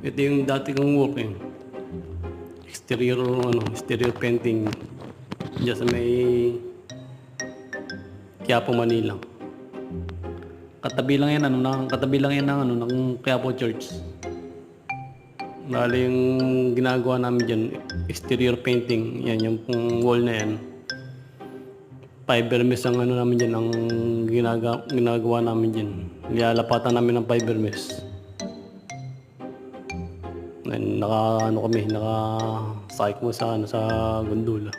Ito yung dati kong work eh. Exterior painting diyan sa may Quiapo, Manila. Katabi lang yan ng Quiapo Church. Bali yung ginagawa namin dyan, exterior painting. Yan, yung pong wall na yan. Fiber mesh ang namin dyan, ang ginagawa namin dyan. Nilalapatan namin ng fiber mesh. Naka sakay ko sa gondola.